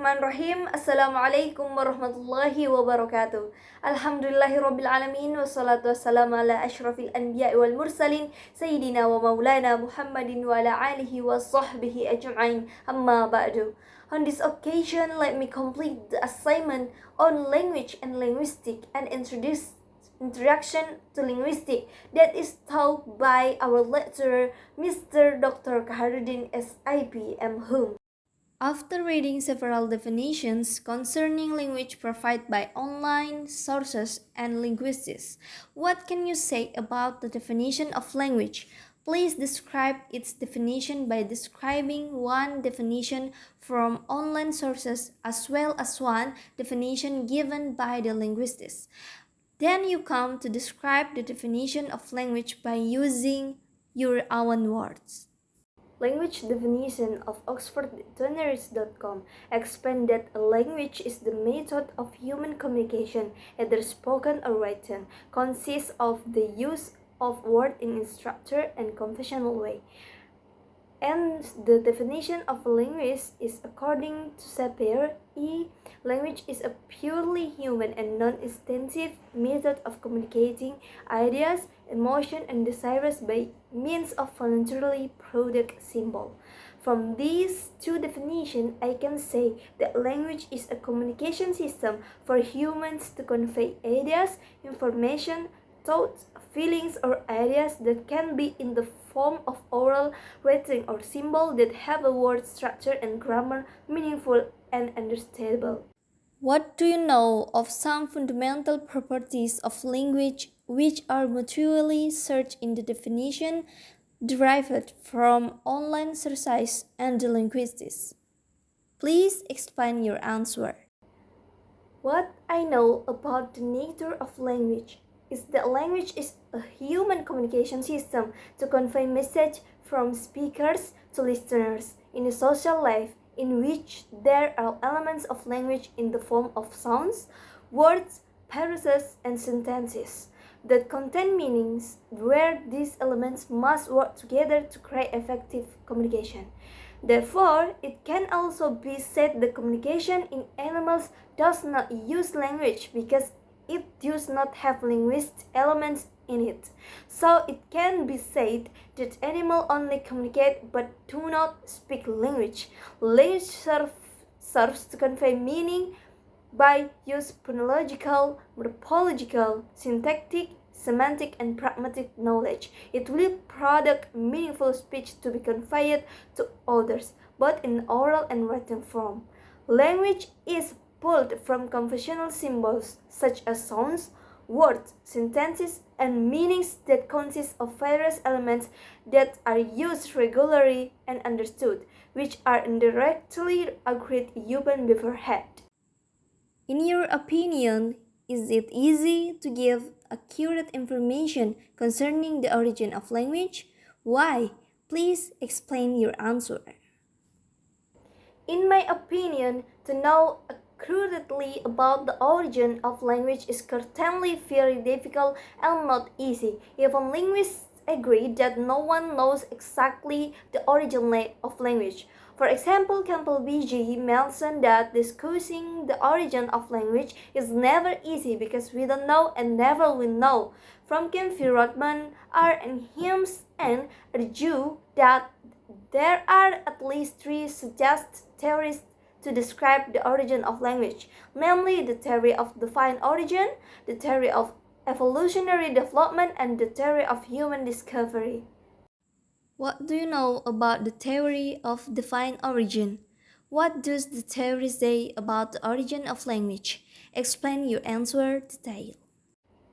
Bismillahirrahmanirrahim. Assalamualaikum warahmatullahi wabarakatuh. Alhamdulillahirabbil alamin wassalatu wassalamu ala asyrafil anbiya'i wal mursalin sayyidina wa maulana Muhammadin wa ala alihi wa sahbihi ajma'in. Amma ba'du. On this occasion, let me complete the assignment on language and linguistic and introduce Introduction to Linguistics that is taught by our lecturer Mr. Dr. Kaharudin SIP M. Hum. After reading several definitions concerning language provided by online sources and linguistics, what can you say about the definition of language? Please describe its definition by describing one definition from online sources as well as one definition given by the linguistics. Then you come to describe the definition of language by using your own words. Language definition of oxforddictionaries.com explains that a language is the method of human communication, either spoken or written, consists of the use of words in a structured and conventional way. And the definition of a linguist is according to Sapir E. Language is a purely human and non-instinctive method of communicating ideas, emotion, and desires by means of voluntarily produced symbol. From these two definitions, I can say that language is a communication system for humans to convey ideas, information, thoughts, feelings, or ideas that can be in the form of oral, writing, or symbol that have a word structure and grammar meaningful and understandable. What do you know of some fundamental properties of language which are mutually searched in the definition derived from online sources and the linguistics? Please explain your answer. What I know about the nature of language is that language is a human communication system to convey message from speakers to listeners in a social life in which there are elements of language in the form of sounds, words, phrases, and sentences that contain meanings where these elements must work together to create effective communication. Therefore, it can also be said that communication in animals does not use language because it does not have linguistic elements in it. So it can be said that animals only communicate but do not speak language. Language serves to convey meaning by use phonological, morphological, syntactic, semantic, and pragmatic knowledge. It will produce meaningful speech to be conveyed to others, both in oral and written form. Language is pulled from conventional symbols such as sounds, words, sentences, and meanings that consist of various elements that are used regularly and understood, which are indirectly agreed human beforehand. In your opinion, is it easy to give accurate information concerning the origin of language? Why? Please explain your answer. In my opinion, to know accurately about the origin of language is certainly very difficult and not easy. Even linguists agree that no one knows exactly the origin of language. For example, Campbell B.G. mentioned that discussing the origin of language is never easy because we don't know and never will know. From Kim V. Rodman, R. and Himes and argue that there are at least three suggested theories to describe the origin of language, namely the theory of definite origin, the theory of evolutionary development, and the theory of human discovery. What do you know about the theory of definite origin? What does the theory say about the origin of language? Explain your answer detail.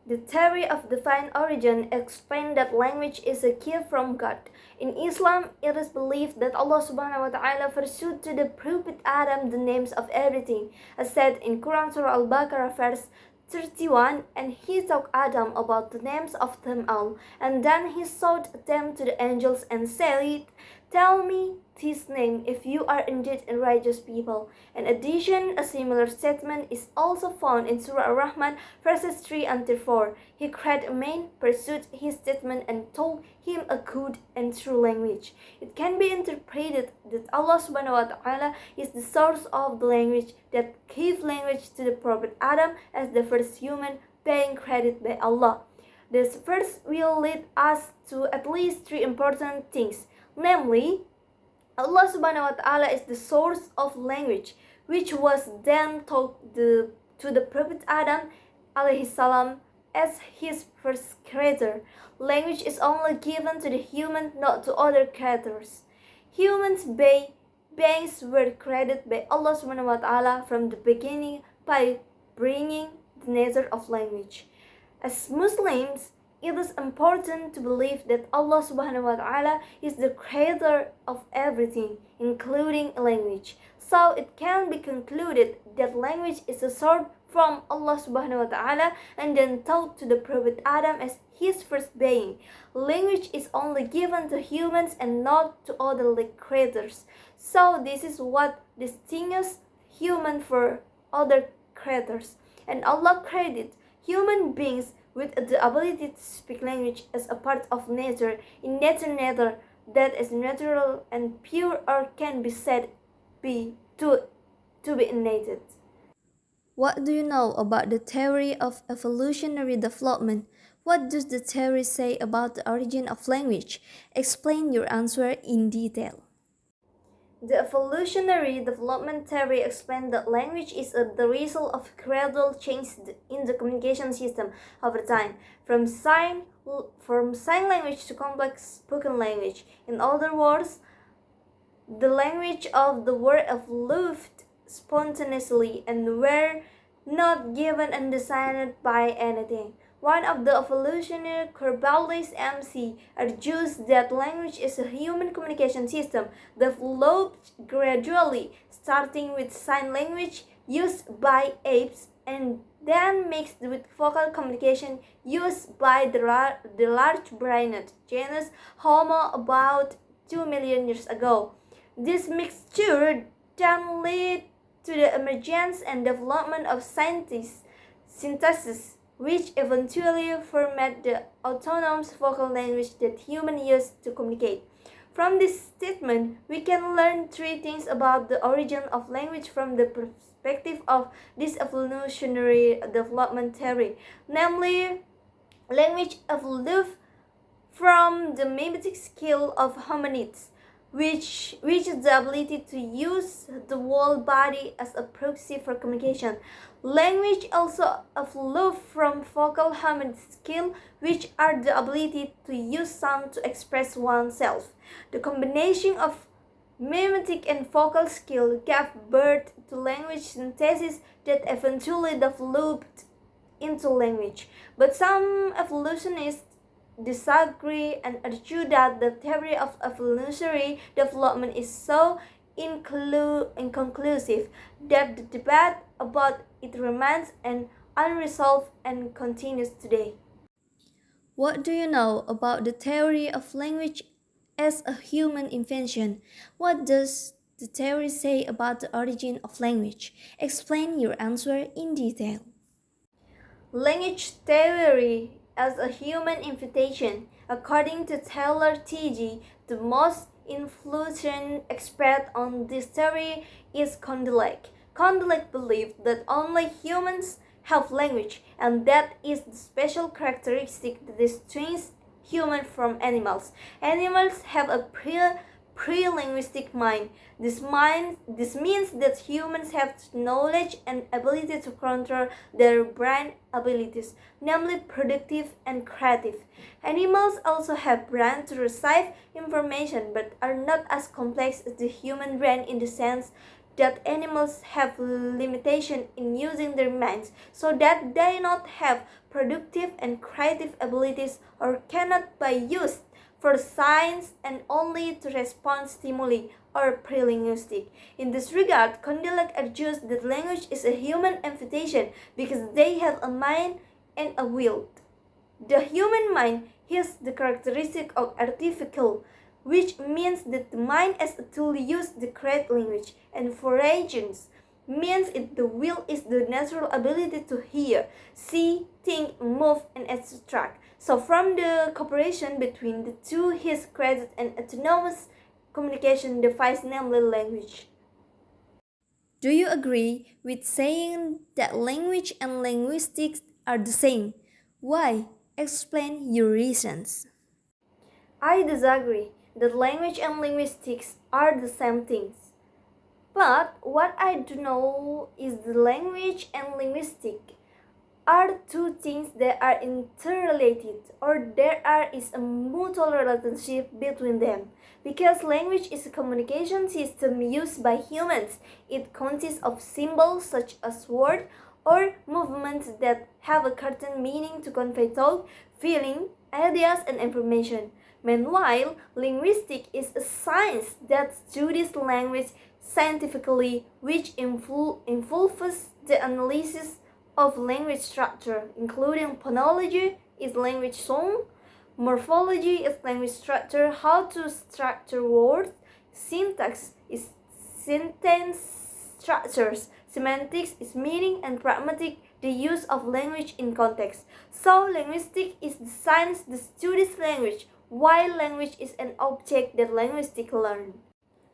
The theory of definite origin explains that language is a gift from God. In Islam, it is believed that Allah subhanahu wa ta'ala pursued to the prophet Adam the names of everything, as said in Quran Surah Al-Baqarah verse 31, and he taught Adam about the names of them all, and then he showed them to the angels and said, Tell me his name if you are indeed a righteous people. In addition, a similar statement is also found in Surah Ar-Rahman, verses 3 until 4. He cried a man, pursued his statement, and told him a good and true language. It can be interpreted that Allah subhanahu wa ta'ala is the source of the language that gave language to the Prophet Adam as the first human being created by Allah. This verse will lead us to at least three important things, namely, Allah subhanahu wa ta'ala is the source of language, which was then taught to the Prophet Adam alayhi salam as his first creator. Language is only given to the human, not to other creators. Humans beings were created by Allah subhanahu wa ta'ala from the beginning by bringing the nature of language. As Muslims, it is important to believe that Allah subhanahu wa ta'ala is the creator of everything, including language. So it can be concluded that language is a source from Allah subhanahu wa ta'ala and then taught to the Prophet Adam as his first being. Language is only given to humans and not to other creators. So this is what distinguishes human from other creators. And Allah created human beings with the ability to speak language as a part of nature, in nature that is natural and pure or can be said to be innate. What do you know about the theory of evolutionary development? What does the theory say about the origin of language? Explain your answer in detail. The evolutionary development theory explains that language is the result of gradual change in the communication system over time, from sign language to complex spoken language. In other words, the language of the world evolved spontaneously and were not given and designed by anything. One of the evolutionary Corballis MC argues that language is a human communication system developed gradually, starting with sign language used by apes and then mixed with vocal communication used by the large-brained genus Homo about 2 million years ago. This mixture then led to the emergence and development of synthesis, which eventually formed the autonomous vocal language that humans use to communicate. From this statement, we can learn three things about the origin of language from the perspective of this evolutionary development theory. Namely, language evolved from the mimetic skill of hominids, which is the ability to use the whole body as a proxy for communication. Language also evolved from vocal hominid skill, which are the ability to use sound to express oneself. The combination of mimetic and vocal skill gave birth to language synthesis that eventually developed into language. But some evolutionists disagree and argue that the theory of evolutionary development is so inconclusive that the debate about it remains unresolved and continues today. What do you know about the theory of language as a human invention? What does the theory say about the origin of language? Explain your answer in detail. Language theory as a human invention. According to Taylor T.G., the most influential expert on this theory is Condillac. Condillac believed that only humans have language, and that is the special characteristic that distinguishes humans from animals. Animals have a pre-linguistic mind. This means that humans have knowledge and ability to control their brain abilities, namely productive and creative. Animals also have brains to receive information but are not as complex as the human brain in the sense that animals have limitation in using their minds, so that they not have productive and creative abilities or cannot be used for science and only to respond stimuli or pre-linguistic. In this regard, Condillac argues that language is a human invention because they have a mind and a will. The human mind has the characteristic of artificial which means that the mind as a tool used to create language, and foragens means the will is the natural ability to hear, see, think, move, and extract. So from the cooperation between the two, he's created an autonomous communication device, namely language. Do you agree with saying that language and linguistics are the same? Why? Explain your reasons. I disagree that language and linguistics are the same things. But what I do know is the language and linguistic are two things that are interrelated, or is a mutual relationship between them. Because language is a communication system used by humans. It consists of symbols such as words or movements that have a certain meaning to convey thought, feeling, ideas, and information. Meanwhile, linguistics is a science that studies language scientifically, which involves the analysis of language structure, including phonology is language song, morphology is language structure, how to structure words, syntax is sentence structures, semantics is meaning, and pragmatic the use of language in context. So linguistics is the science that studies language, while language is an object that linguistics learn.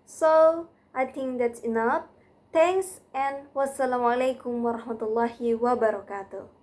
So I think that's enough. Thanks and wassalamualaikum warahmatullahi wabarakatuh.